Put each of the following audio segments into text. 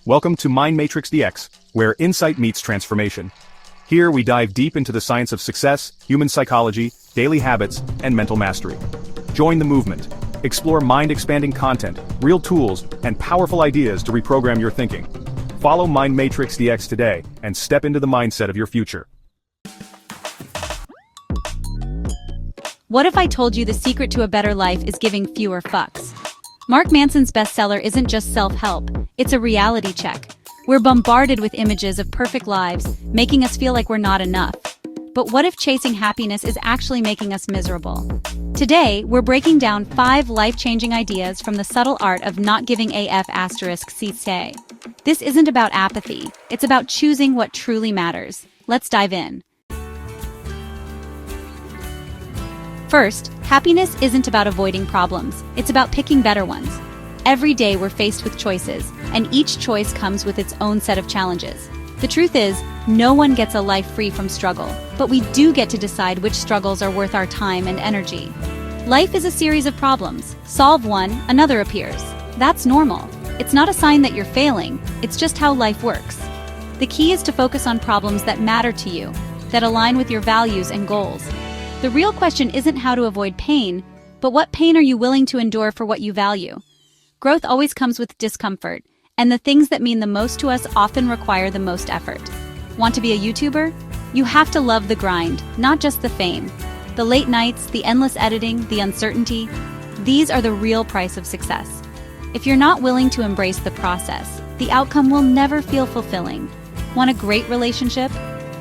Welcome to MindmatrixDx, where insight meets transformation. Here we dive deep into the science of success, human psychology, daily habits, and mental mastery. Join the movement. Explore mind-expanding content, real tools, and powerful ideas to reprogram your thinking. Follow MindmatrixDx today and step into the mindset of your future. What if I told you the secret to a better life is giving fewer fucks? Mark Manson's bestseller isn't just self-help, it's a reality check. We're bombarded with images of perfect lives, making us feel like we're not enough. But what if chasing happiness is actually making us miserable? Today, we're breaking down 5 life-changing ideas from the subtle art of not giving AF***CC. This isn't about apathy, it's about choosing what truly matters. Let's dive in. First, happiness isn't about avoiding problems, it's about picking better ones. Every day we're faced with choices, and each choice comes with its own set of challenges. The truth is, no one gets a life free from struggle, but we do get to decide which struggles are worth our time and energy. Life is a series of problems. Solve one, another appears. That's normal. It's not a sign that you're failing, it's just how life works. The key is to focus on problems that matter to you, that align with your values and goals. The real question isn't how to avoid pain, but what pain are you willing to endure for what you value? Growth always comes with discomfort, and the things that mean the most to us often require the most effort. Want to be a YouTuber? You have to love the grind, not just the fame. The late nights, the endless editing, the uncertainty, these are the real price of success. If you're not willing to embrace the process, the outcome will never feel fulfilling. Want a great relationship?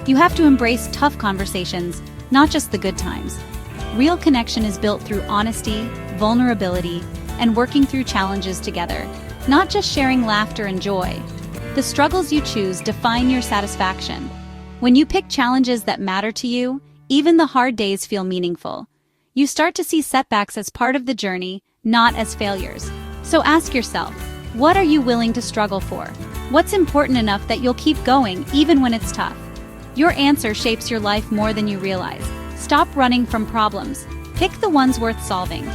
You have to embrace tough conversations, not just the good times. Real connection is built through honesty, vulnerability, and working through challenges together, not just sharing laughter and joy. The struggles you choose define your satisfaction. When you pick challenges that matter to you, even the hard days feel meaningful. You start to see setbacks as part of the journey, not as failures. So ask yourself, what are you willing to struggle for? What's important enough that you'll keep going even when it's tough? Your answer shapes your life more than you realize. Stop running from problems. Pick the ones worth solving.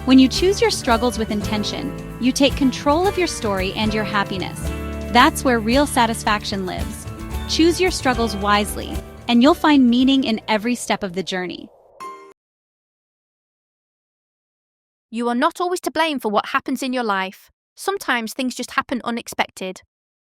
When you choose your struggles with intention, you take control of your story and your happiness. That's where real satisfaction lives. Choose your struggles wisely, and you'll find meaning in every step of the journey. You are not always to blame for what happens in your life. Sometimes things just happen unexpected.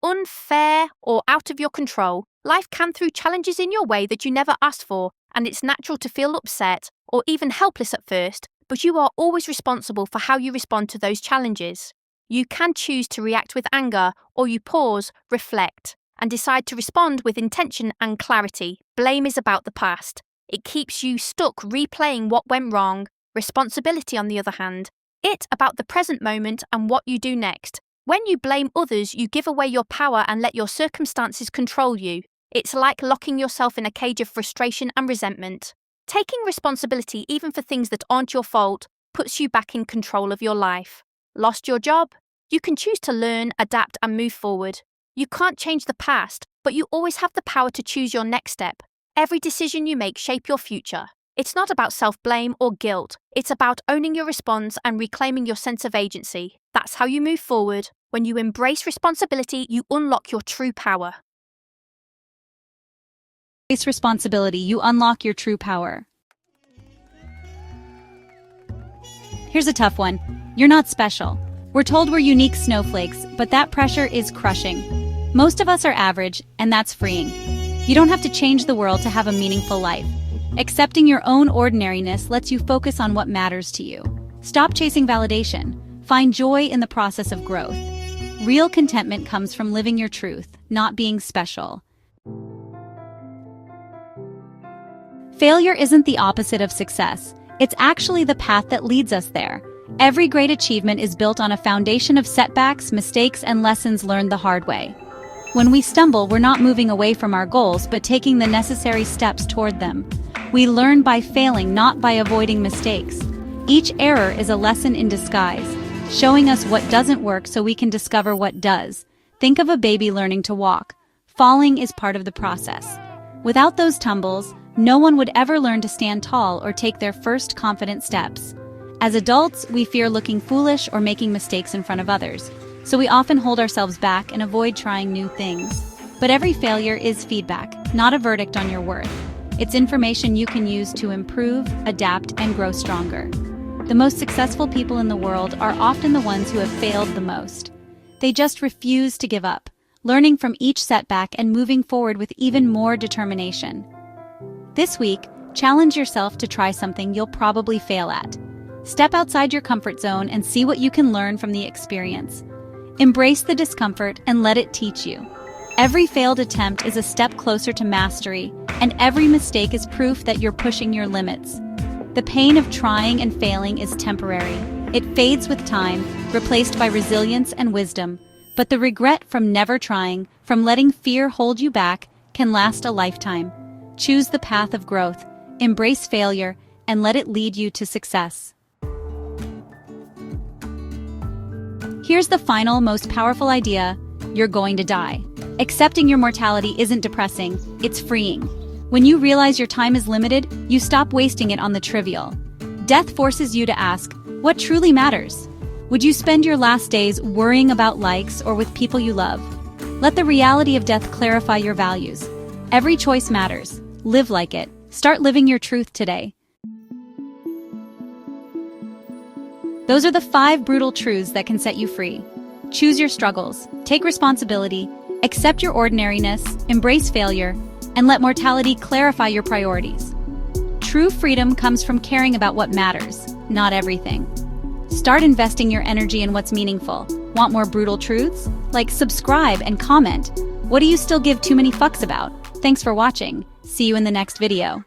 Unfair or out of your control, life can throw challenges in your way that you never asked for, and it's natural to feel upset or even helpless at first, but you are always responsible for how you respond to those challenges. You can choose to react with anger, or you pause, reflect, and decide to respond with intention and clarity. Blame is about the past. It keeps you stuck replaying what went wrong. Responsibility, on the other hand, it's about the present moment and what you do next. When you blame others, you give away your power and let your circumstances control you. It's like locking yourself in a cage of frustration and resentment. Taking responsibility, even for things that aren't your fault, puts you back in control of your life. Lost your job? You can choose to learn, adapt, and move forward. You can't change the past, but you always have the power to choose your next step. Every decision you make shapes your future. It's not about self-blame or guilt. It's about owning your response and reclaiming your sense of agency. That's how you move forward. When you embrace responsibility, you unlock your true power. Embrace responsibility, you unlock your true power. Here's a tough one. You're not special. We're told we're unique snowflakes, but that pressure is crushing. Most of us are average, and that's freeing. You don't have to change the world to have a meaningful life. Accepting your own ordinariness lets you focus on what matters to you. Stop chasing validation. Find joy in the process of growth. Real contentment comes from living your truth, not being special. Failure isn't the opposite of success. It's actually the path that leads us there. Every great achievement is built on a foundation of setbacks, mistakes, and lessons learned the hard way. When we stumble, we're not moving away from our goals, but taking the necessary steps toward them. We learn by failing, not by avoiding mistakes. Each error is a lesson in disguise, showing us what doesn't work so we can discover what does. Think of a baby learning to walk. Falling is part of the process. Without those tumbles, no one would ever learn to stand tall or take their first confident steps. As adults, we fear looking foolish or making mistakes in front of others. so we often hold ourselves back and avoid trying new things. But every failure is feedback, not a verdict on your worth. It's information you can use to improve, adapt, and grow stronger. The most successful people in the world are often the ones who have failed the most. They just refuse to give up, learning from each setback and moving forward with even more determination. This week, challenge yourself to try something you'll probably fail at. Step outside your comfort zone and see what you can learn from the experience. Embrace the discomfort and let it teach you. Every failed attempt is a step closer to mastery, and every mistake is proof that you're pushing your limits. The pain of trying and failing is temporary. It fades with time, replaced by resilience and wisdom. But the regret from never trying, from letting fear hold you back, can last a lifetime. Choose the path of growth, embrace failure, and let it lead you to success. Here's the final, most powerful idea: you're going to die. Accepting your mortality isn't depressing, it's freeing. When you realize your time is limited, you stop wasting it on the trivial. Death forces you to ask, what truly matters? Would you spend your last days worrying about likes or with people you love? Let the reality of death clarify your values. Every choice matters. Live like it. Start living your truth today. Those are the 5 brutal truths that can set you free. Choose your struggles, take responsibility, accept your ordinariness, embrace failure, and let mortality clarify your priorities. True freedom comes from caring about what matters, not everything. Start investing your energy in what's meaningful. Want more brutal truths? Like, subscribe and comment. What do you still give too many fucks about? Thanks for watching. See you in the next video.